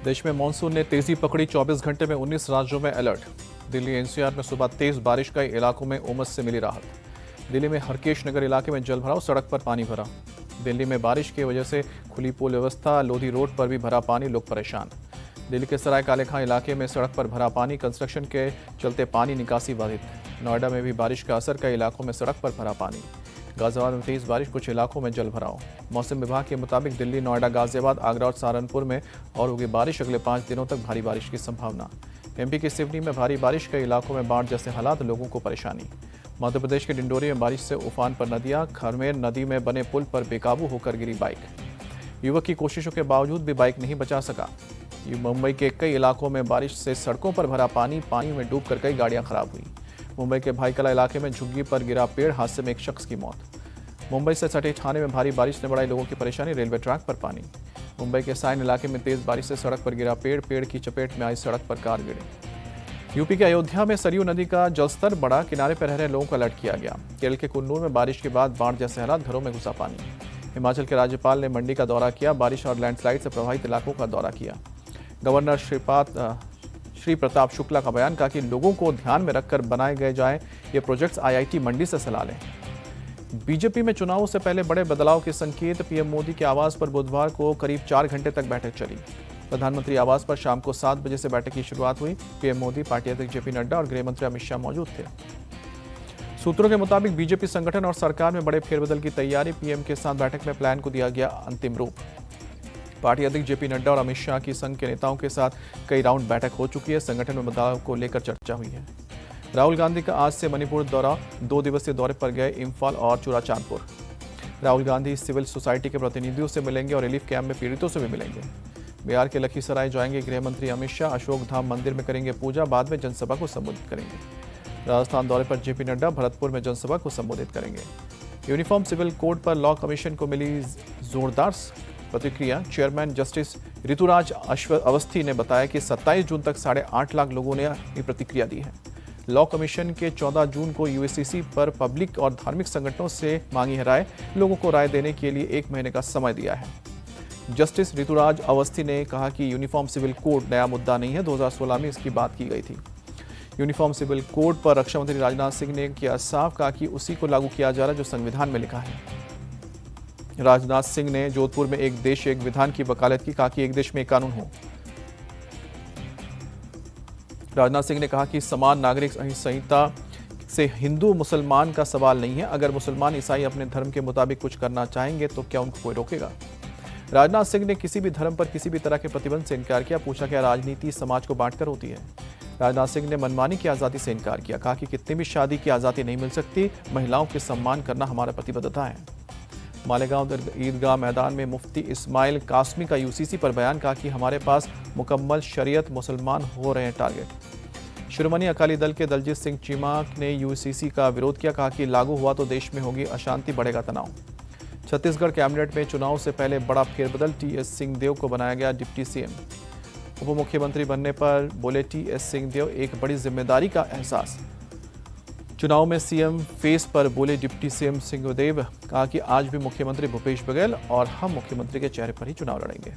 देश में मानसून ने तेजी पकड़ी, 24 घंटे में 19 राज्यों में अलर्ट। दिल्ली एनसीआर में सुबह तेज बारिश, कई इलाकों में उमस से मिली राहत। दिल्ली में हरकेश नगर इलाके में जलभराव, सड़क पर पानी भरा। दिल्ली में बारिश की वजह से खुली पुल व्यवस्था, लोधी रोड पर भी भरा पानी, लोग परेशान। दिल्ली के सराय काले खां इलाके में सड़क पर भरा पानी, कंस्ट्रक्शन के चलते पानी निकासी बाधित। नोएडा में भी बारिश का असर, कई इलाकों में सड़क पर भरा पानी। गाजियाबाद में तेज बारिश, कुछ इलाकों में जलभराव। मौसम विभाग के मुताबिक दिल्ली, नोएडा, गाजियाबाद, आगरा और सहारनपुर में और होगी बारिश। अगले 5 दिनों तक भारी बारिश की संभावना। एमपी के सिवनी में भारी बारिश, कई इलाकों में बाढ़ जैसे हालात, लोगों को परेशानी। मध्य प्रदेश के डिंडोरी में बारिश से उफान पर नदियां, खरमेर नदी में बने पुल पर बेकाबू होकर गिरी बाइक। युवक की कोशिशों के बावजूद भी बाइक नहीं बचा सका। मुंबई के कई इलाकों में बारिश से सड़कों पर भरा पानी, पानी में डूबकर कई गाड़ियां खराब हुई। मुंबई के भाईकला इलाके में झुग्गी पर गिरा पेड़, हादसे में एक शख्स की मौत। मुंबई से सटे ठाणे में भारी बारिश ने बढ़ाई लोगों की परेशानी, रेलवे ट्रैक पर पानी। मुंबई के साइन इलाके में तेज बारिश से सड़क पर गिरा पेड़, पेड़ की चपेट में आई सड़क पर कार गिरी। यूपी के अयोध्या में सरयू नदी का जलस्तर बढ़ा, किनारे पर रह रहे लोगों को अलर्ट किया गया। केरल के कुन्नूर में बारिश के बाद बाढ़ जैसे हालात, घरों में घुसा पानी। हिमाचल के राज्यपाल ने मंडी का दौरा किया, बारिश और लैंडस्लाइड से प्रभावित इलाकों का दौरा किया। गवर्नर श्री प्रताप शुक्ला का बयान, कहा कि लोगों को ध्यान में रखकर बनाए गए जाए ये प्रोजेक्ट्स, आईआईटी मंडी से सलाह लें। बीजेपी में चुनावों से पहले बड़े बदलाव के संकेत, पीएम मोदी के आवास पर बुधवार को करीब 4 घंटे तक बैठक चली। प्रधानमंत्री आवास पर शाम को 7 बजे से बैठक की शुरुआत हुई। पीएम मोदी, पार्टी अध्यक्ष जेपी नड्डा और गृह मंत्री अमित शाह मौजूद थे। सूत्रों के मुताबिक बीजेपी संगठन और सरकार में बड़े फेरबदल की तैयारी, पीएम के साथ बैठक में प्लान को दिया गया अंतिम रूप। पार्टी अध्यक्ष जेपी नड्डा और अमित शाह की संघ के नेताओं के साथ कई राउंड बैठक हो चुकी है। संगठन में बदलाव को लेकर चर्चा हुई है। राहुल गांधी का आज से मणिपुर दौरा, 2 दिवसीय दौरे पर गए इम्फाल और चुराचांदपुर। राहुल गांधी सिविल सोसाइटी के प्रतिनिधियों से मिलेंगे और रिलीफ कैंप में पीड़ितों से भी मिलेंगे। बिहार के लखीसराय जाएंगे गृह मंत्री अमित शाह, अशोक धाम मंदिर में करेंगे पूजा, बाद में जनसभा को संबोधित करेंगे। राजस्थान दौरे पर जेपी नड्डा भरतपुर में जनसभा को संबोधित करेंगे। यूनिफॉर्म सिविल कोड पर लॉ कमीशन को मिली जोरदार प्रतिक्रिया। चेयरमैन जस्टिस ऋतुराज अवस्थी ने बताया कि 27 जून तक 8.5 लाख लोगों ने अपनी प्रतिक्रिया दी है। लॉ कमीशन के 14 जून को यूएससीसी पर पब्लिक और धार्मिक संगठनों से मांगी है राय। लोगों को राय देने के लिए 1 महीने का समय दिया है। जस्टिस ऋतुराज अवस्थी ने कहा कि यूनिफॉर्म सिविल कोड नया मुद्दा नहीं है, 2016 में इसकी बात की गई थी। यूनिफॉर्म सिविल कोड पर रक्षा मंत्री राजनाथ सिंह ने किया साफ, कहा कि उसी को लागू किया जा रहा है जो संविधान में लिखा है। राजनाथ सिंह ने जोधपुर में एक देश एक विधान की वकालत की, कहा कि एक देश में एक कानून हो। राजनाथ सिंह ने कहा कि समान नागरिक संहिता से हिंदू मुसलमान का सवाल नहीं है। अगर मुसलमान ईसाई अपने धर्म के मुताबिक कुछ करना चाहेंगे तो क्या उनको कोई रोकेगा। राजनाथ सिंह ने किसी भी धर्म पर किसी भी तरह के प्रतिबंध से इनकार किया। पूछा क्या राजनीति समाज को बांटकर होती है। राजनाथ सिंह ने मनमानी की आज़ादी से इनकार किया। कहा कि कितनी भी शादी की आज़ादी नहीं मिल सकती, महिलाओं के सम्मान करना हमारा प्रतिबद्धता है। मालेगांव ईदगाह मैदान में मुफ्ती इस्माइल कासमी का यूसीसी पर बयान, कहा कि हमारे पास मुकम्मल शरीयत, मुसलमान हो रहे हैं टारगेट। शिरोमणि अकाली दल के दलजीत सिंह चीमा ने यूसीसी का विरोध किया। कहा कि लागू हुआ तो देश में होगी अशांति, बढ़ेगा तनाव। छत्तीसगढ़ कैबिनेट में चुनाव से पहले बड़ा फेरबदल, टीएस सिंहदेव को बनाया गया डिप्टी सीएम। उप मुख्यमंत्री बनने पर बोले टीएस सिंहदेव, एक बड़ी जिम्मेदारी का एहसास। चुनाव में सीएम फेस पर बोले डिप्टी सीएम सिंहदेव, कहा कि आज भी मुख्यमंत्री भूपेश बघेल और हम मुख्यमंत्री के चेहरे पर ही चुनाव लड़ेंगे।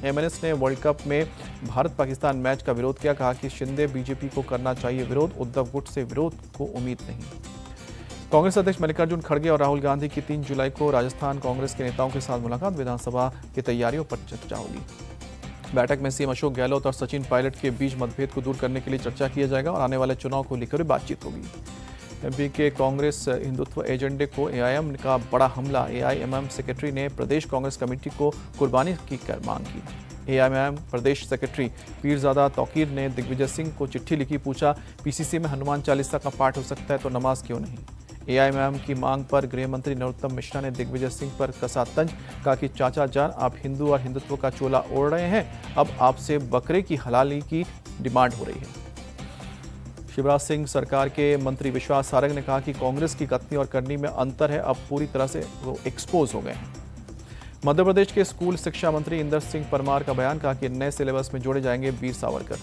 एमएनएस ने वर्ल्ड कप में भारत पाकिस्तान मैच का विरोध किया। कहा कि शिंदे बीजेपी को करना चाहिए विरोध, उद्धव गुट से विरोध को उम्मीद नहीं। कांग्रेस अध्यक्ष मल्लिकार्जुन खड़गे और राहुल गांधी की 3 जुलाई को राजस्थान कांग्रेस के नेताओं के साथ मुलाकात, विधानसभा की तैयारियों पर चर्चा होगी। बैठक में सीएम अशोक गहलोत और सचिन पायलट के बीच मतभेद को दूर करने के लिए चर्चा किया जाएगा और आने वाले चुनाव को लेकर बातचीत होगी। एमपी के कांग्रेस हिंदुत्व एजेंडे को एआईएम का बड़ा हमला, एआईएमएम सेक्रेटरी ने प्रदेश कांग्रेस कमेटी को कुर्बानी की कर मांग की। एआईएमएम प्रदेश सेक्रेटरी पीरजादा तौकीर ने दिग्विजय सिंह को चिट्ठी लिखी, पूछा पीसीसी में हनुमान चालीसा का पाठ हो सकता है तो नमाज क्यों नहीं। एआईएमएम की मांग पर गृह मंत्री नरोत्तम मिश्रा ने दिग्विजय सिंह पर कसा तंज, कहा कि चाचा जान आप हिंदू और हिंदुत्व का चोला ओढ़ रहे हैं, अब आपसे बकरे की हलाली की डिमांड हो रही है। शिवराज सिंह सरकार के मंत्री विश्वास सारंग ने कहा कि कांग्रेस की कथनी और करनी में अंतर है, अब पूरी तरह से वो एक्सपोज हो गए हैं। मध्य प्रदेश के स्कूल शिक्षा मंत्री इंदर सिंह परमार का बयान, कहा कि नए सिलेबस में जोड़े जाएंगे वीर सावरकर।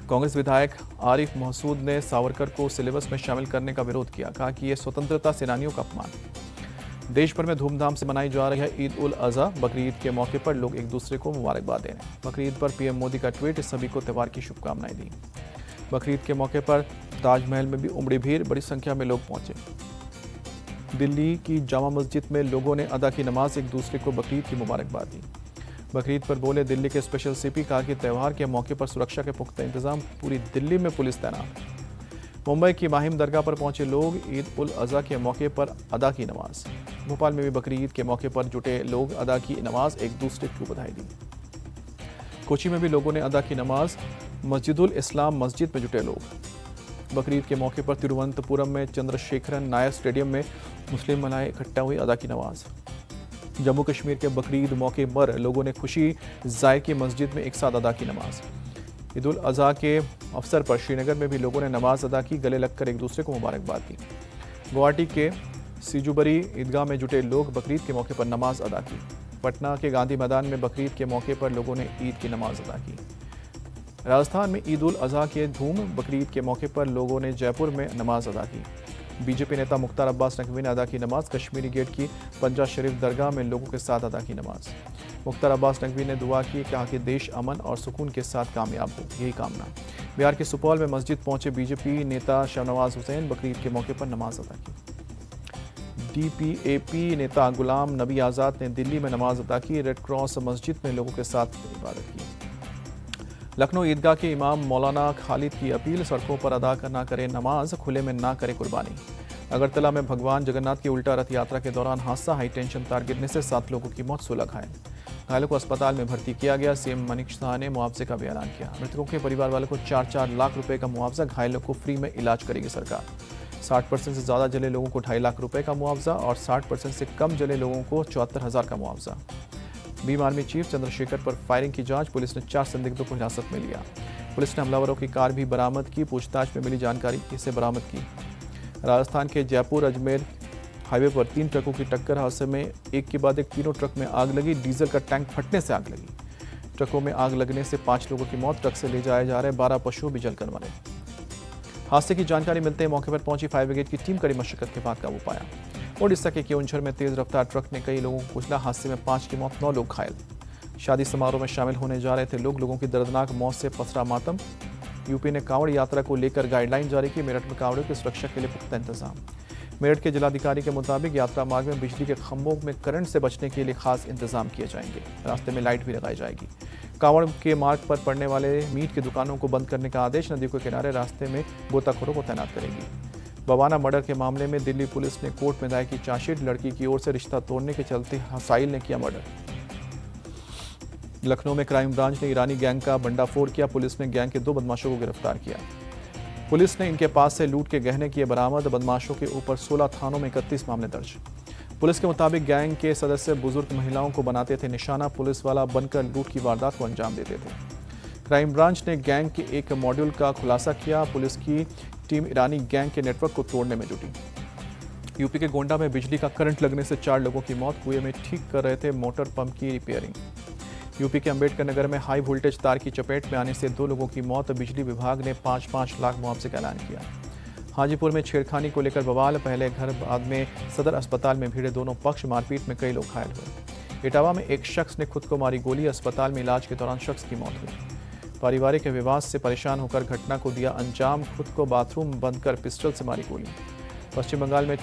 कांग्रेस विधायक आरिफ महसूद ने सावरकर को सिलेबस में शामिल करने का विरोध किया। कहा कि यह स्वतंत्रता सेनानियों का अपमान। देश भर में धूमधाम से मनाई जा रही है ईद उल अजहा। बकरीद के मौके पर लोग एक दूसरे को मुबारकबाद दे रहे हैं। बकरीद पर पीएम मोदी का ट्वीट, सभी को त्यौहार की शुभकामनाएं दी। बकरीद के मौके पर ताजमहल में भी उमड़ी भीड़, बड़ी संख्या में लोग पहुंचे। दिल्ली की जामा मस्जिद में लोगों ने अदा की नमाज, एक दूसरे को बकरीद की मुबारकबाद दी। बकरीद पर बोले दिल्ली के स्पेशल सीपी, कहा कि त्यौहार के मौके पर सुरक्षा के पुख्ता इंतजाम, पूरी दिल्ली में पुलिस तैनात। मुंबई की माहिम दरगाह पर पहुंचे लोग, ईद उल अजहा के मौके पर अदा की नमाज। भोपाल में भी बकरीद के मौके पर जुटे लोग, अदा की नमाज, एक दूसरे को बधाई दी। कोची में भी लोगों ने अदा की नमाज, मस्जिदुल इस्लाम मस्जिद में जुटे लोग। बकरीद के मौके पर तिरुवनंतपुरम में चंद्रशेखरन नायर स्टेडियम में मुस्लिम महिलाएं इकट्ठा हुई, अदा की नमाज। जम्मू कश्मीर के बकरीद मौके पर लोगों ने खुशी जाहिर की, मस्जिद में एक साथ अदा की नमाज। ईद उल अजहा के अवसर पर श्रीनगर में भी लोगों ने नमाज अदा की, गले लगकर एक दूसरे को मुबारकबाद दी। गुवाहाटी के सिजुबरी ईदगाह में जुटे लोग बकरीद के मौके पर नमाज अदा की। पटना के गांधी मैदान में बकरीद के मौके पर लोगों ने ईद की नमाज अदा की। राजस्थान में ईद उल अजहा के धूम, बकरीद के मौके पर लोगों ने जयपुर में नमाज अदा की। बीजेपी नेता मुख्तार अब्बास नकवी ने अदा की नमाज। कश्मीरी गेट की पंजा शरीफ दरगाह में लोगों के साथ अदा की नमाज। मुख्तार अब्बास नकवी ने दुआ की, कहा कि देश अमन और सुकून के साथ कामयाब हो, यही कामना। बिहार के सुपौल में मस्जिद पहुंचे बीजेपी नेता शाहनवाज हुसैन, बकरीद के मौके पर नमाज अदा की। डीपीएपी नेता गुलाम नबी आज़ाद ने दिल्ली में नमाज अदा की। रेड क्रॉस मस्जिद में लोगों के साथ इबादत की। लखनऊ ईदगाह के इमाम मौलाना खालिद की अपील, सड़कों पर अदा ना करे नमाज, खुले में ना करे कुर्बानी। अगरतला में भगवान जगन्नाथ की उल्टा रथ यात्रा के दौरान हादसा, हाई टेंशन तार गिरने से 7 लोगों की मौत, 16 घायल। घायलों को अस्पताल में भर्ती किया गया। सीएम मनीष शाह ने मुआवजे का भी ऐलान किया। मृतकों के परिवार वालों को 4-4 लाख रुपए का मुआवजा, घायलों को फ्री में इलाज करेगी सरकार। 60% से ज़्यादा जले लोगों को 2.5 लाख रुपए का मुआवजा और 60% से कम जले लोगों को 74,000 का मुआवजा। भीम आर्मी चीफ चंद्रशेखर पर फायरिंग की जांच, पुलिस ने 4 संदिग्धों को हिरासत में लिया। पुलिस ने हमलावरों की कार भी बरामद की, पूछताछ में मिली जानकारी से बरामद की। राजस्थान के जयपुर अजमेर हाईवे पर 3 ट्रकों की टक्कर, हादसे में एक के बाद एक तीनों ट्रक में आग लगी। डीजल का टैंक फटने से आग लगी। ट्रकों में आग लगने से 5 लोगों की मौत, ट्रक से ले जाए जा रहे 12 पशु भी जलकर मरे। हादसे की जानकारी मिलते ही मौके पर पहुंची फायर ब्रिगेड की टीम कड़ी मशक्कत के बाद काबू पाया। ओडिशा के केओंझर में तेज रफ्तार ट्रक ने कई लोगों को कुचला, हादसे में 5 की मौत, 9 लोग घायल। शादी समारोह में शामिल होने जा रहे थे लोगों की दर्दनाक मौत से पसरा मातम। यूपी ने कांवड़ यात्रा को लेकर गाइडलाइन जारी की। मेरठ में कांवड़ियों की सुरक्षा के लिए पुख्ता इंतजाम। मेरठ के जिलाधिकारी के मुताबिक यात्रा मार्ग में बिजली के खंभों में करंट से बचने के लिए खास इंतजाम किए जाएंगे। रास्ते में लाइट भी लगाई जाएगी। कांवड़ के मार्ग पर पड़ने वाले मीट की दुकानों को बंद करने का आदेश। नदी के किनारे रास्ते में गोताखोरों को तैनात करेगी। बवाना मर्डर के मामले में दिल्ली पुलिस ने कोर्ट में दायर की चार्जशीट। लड़की की ओर से रिश्ता तोड़ने के चलते साहिल ने किया मर्डर। लखनऊ में क्राइम ब्रांच ने ईरानी गैंग का भंडाफोड़ किया। पुलिस ने गैंग के 2 बदमाशों को गिरफ्तार किया। पुलिस ने इनके पास से लूट के गहने किए बरामद। बदमाशों के ऊपर 16 थानों में 31 मामले दर्ज। पुलिस के मुताबिक गैंग के सदस्य बुजुर्ग महिलाओं को बनाते थे निशाना। पुलिस वाला बनकर लूट की वारदात को अंजाम देते थे। क्राइम ब्रांच ने गैंग के एक मॉड्यूल का खुलासा किया। पुलिस की टीम ईरानी गैंग के नेटवर्क को तोड़ने में जुटी। यूपी के गोंडा में बिजली का करंट लगने से 4 लोगों की मौत। कुएं में ठीक कर रहे थे मोटर पंप की रिपेयरिंग। यूपी के अंबेडकर नगर में हाई वोल्टेज तार की चपेट में आने से 2 लोगों की मौत। बिजली विभाग ने 5-5 लाख मुआवजे का ऐलान किया। हाजीपुर में छेड़खानी को लेकर बवाल, पहले घर बाद में सदर अस्पताल में भिड़े दोनों पक्ष। मारपीट में कई लोग घायल हुए। इटावा में एक शख्स ने खुद को मारी गोली। अस्पताल में इलाज के दौरान शख्स की मौत हुई। पारिवारिक विवाद से परेशान होकर घटना को दिया अंजाम। खुद को बाथरूम बंद कर पिस्टल से मारी गोली। पश्चिम बंगाल में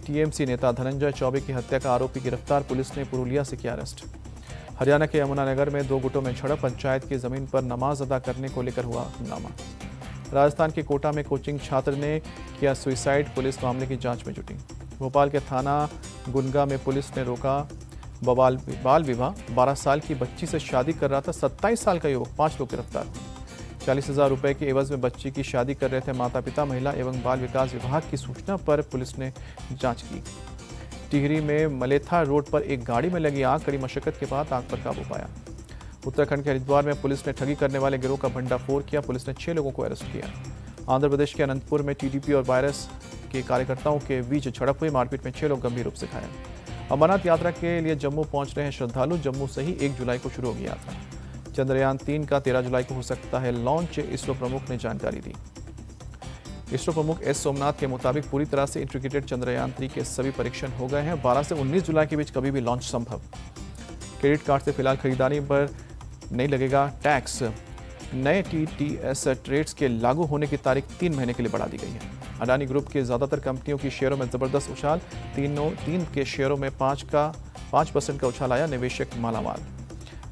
टीएमसी नेता धनंजय चौबे की हत्या का आरोपी गिरफ्तार। पुलिस ने पुरुलिया से किया अरेस्ट। हरियाणा के यमुनानगर में 2 गुटों में झड़प। पंचायत की जमीन पर नमाज अदा करने को लेकर हुआ हंगामा। राजस्थान के कोटा में कोचिंग छात्र ने किया सुसाइड। पुलिस मामले की जांच में जुटी। भोपाल के थाना गुनगा में पुलिस ने रोका बाल विवाह। 12 साल की बच्ची से शादी कर रहा था 27 साल का युवक। 5 लोग गिरफ्तार हुए। 40,000 रुपए के एवज में बच्ची की शादी कर रहे थे माता पिता। महिला एवं बाल विकास विभाग की सूचना पर पुलिस ने जाँच की। टिहरी में मलेथा रोड पर एक गाड़ी में लगी आग। कड़ी मशक्कत के बाद आग पर काबू पाया। उत्तराखंड के हरिद्वार में पुलिस ने ठगी करने वाले गिरोह का भंडाफोड़ किया। पुलिस ने 6 लोगों को अरेस्ट किया। आंध्र प्रदेश के अनंतपुर में टीडीपी और वायरस के कार्यकर्ताओं के बीच झड़प हुई। मारपीट में 6 लोग गंभीर रूप से घायल। अमरनाथ यात्रा के लिए जम्मू पहुंच रहे हैं श्रद्धालु। जम्मू से ही 1 जुलाई को शुरू होगी यात्रा। चंद्रयान 3 का 13 जुलाई को हो सकता है लॉन्च, इसरो प्रमुख ने जानकारी दी। इसरो प्रमुख एस सोमनाथ के मुताबिक पूरी तरह से इंटीग्रेटेड चंद्रयान-3 के सभी परीक्षण हो गए हैं। 12 से 19 जुलाई के बीच कभी भी लॉन्च संभव। क्रेडिट कार्ड से फिलहाल खरीदारी पर नहीं लगेगा टैक्स। नए टीटीएस रेट्स के लागू होने की तारीख 3 महीने के लिए बढ़ा दी गई है। अडानी ग्रुप के ज्यादातर कंपनियों की शेयरों में जबरदस्त उछाल, तीन के शेयरों में 5% का उछाल आया, निवेशक मालामाल।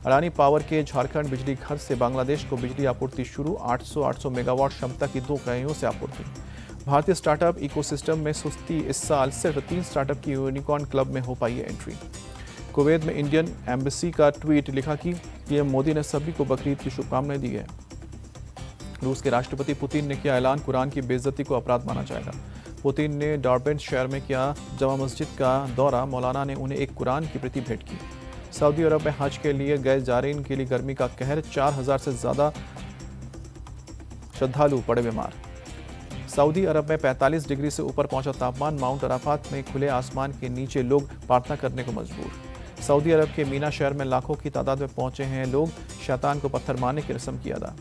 अडानी पावर के झारखंड बिजली घर से बांग्लादेश को बिजली आपूर्ति शुरू, 800 मेगावाट क्षमता की 2 इकाइयों से आपूर्ति। भारतीय स्टार्टअप इकोसिस्टम में सुस्ती, इस साल सिर्फ 3 स्टार्टअप की यूनिकॉर्न क्लब में हो पाई है एंट्री। कुवैत में इंडियन एम्बेसी का ट्वीट लिखा कि पीएम मोदी ने सभी को बकरीद की शुभकामनाएं दी है। रूस के राष्ट्रपति पुतिन ने किया ऐलान, कुरान की बेइज्जती को अपराध माना जाएगा। पुतिन ने डॉर्बेंट शहर में किया जमा मस्जिद का दौरा, मौलाना ने उन्हें एक कुरान की प्रति भेंट की। सऊदी अरब में हज के लिए गए जारीन के लिए गर्मी का कहर, 4000 से ज्यादा श्रद्धालु पड़े बीमार। सऊदी अरब में 45 डिग्री से ऊपर पहुंचा तापमान, माउंट अराफात में खुले आसमान के नीचे लोग प्रार्थना करने को मजबूर। सऊदी अरब के मीना शहर में लाखों की तादाद में पहुंचे हैं लोग, शैतान को पत्थर मारने की रस्म की अदा।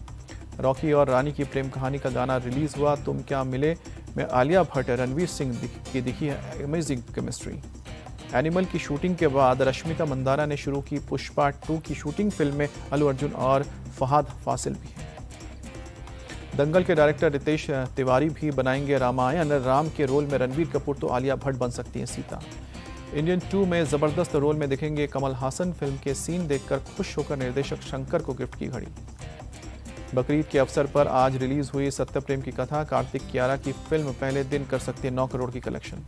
रॉकी और रानी की प्रेम कहानी का गाना रिलीज हुआ, तुम क्या मिले में आलिया भट्ट रणवीर सिंह की दिखी है अमेजिंग केमिस्ट्री। एनिमल की शूटिंग के बाद रश्मिका मंदाना ने शुरू की पुष्पा 2 की शूटिंग। फिल्म में अल्लू अर्जुन और फहाद फासिल भी हैं। दंगल के डायरेक्टर रितेश तिवारी भी बनाएंगे रामायण, राम के रोल में रणबीर कपूर तो आलिया भट्ट बन सकती हैं सीता। इंडियन 2 में जबरदस्त रोल में दिखेंगे कमल हासन। फिल्म के सीन देखकर खुश होकर निर्देशक शंकर को गिफ्ट की घड़ी। बकरीद के अवसर पर आज रिलीज हुई सत्य प्रेम की कथा, कार्तिक कियारा की फिल्म पहले दिन कर सकती है 9 करोड़ की कलेक्शन।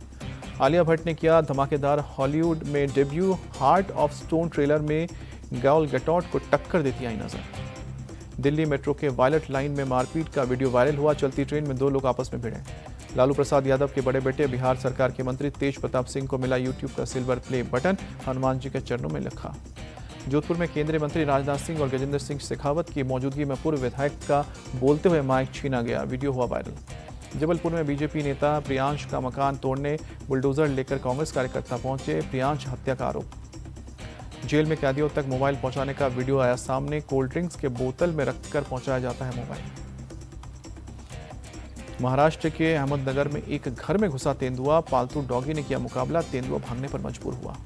आलिया भट्ट ने किया धमाकेदार हॉलीवुड में debut, heart of stone trailer में गैल गैडोट को टक्कर देती आई नजर। दिल्ली मेट्रो के वायलट लाइन में मारपीट का वीडियो वायरल हुआ, चलती ट्रेन में 2 लोग आपस में भिड़े। लालू प्रसाद यादव के बड़े बेटे बिहार सरकार के मंत्री तेज प्रताप सिंह को मिला यूट्यूब का silver play button, Hanuman ji के चरणों में लिखा। जोधपुर में केंद्रीय मंत्री राजनाथ सिंह और गजेंद्र सिंह शेखावत की मौजूदगी में पूर्व विधायक का बोलते हुए माइक छीना गया, वीडियो हुआ वायरल। जबलपुर में बीजेपी नेता प्रियांश का मकान तोड़ने बुलडोजर लेकर कांग्रेस कार्यकर्ता पहुंचे, प्रियांश हत्या का आरोप। जेल में कैदियों तक मोबाइल पहुंचाने का वीडियो आया सामने, कोल्ड ड्रिंक्स के बोतल में रखकर पहुंचाया जाता है मोबाइल। महाराष्ट्र के अहमदनगर में एक घर में घुसा तेंदुआ, पालतू डॉगी ने किया मुकाबला, तेंदुआ भागने पर मजबूर हुआ।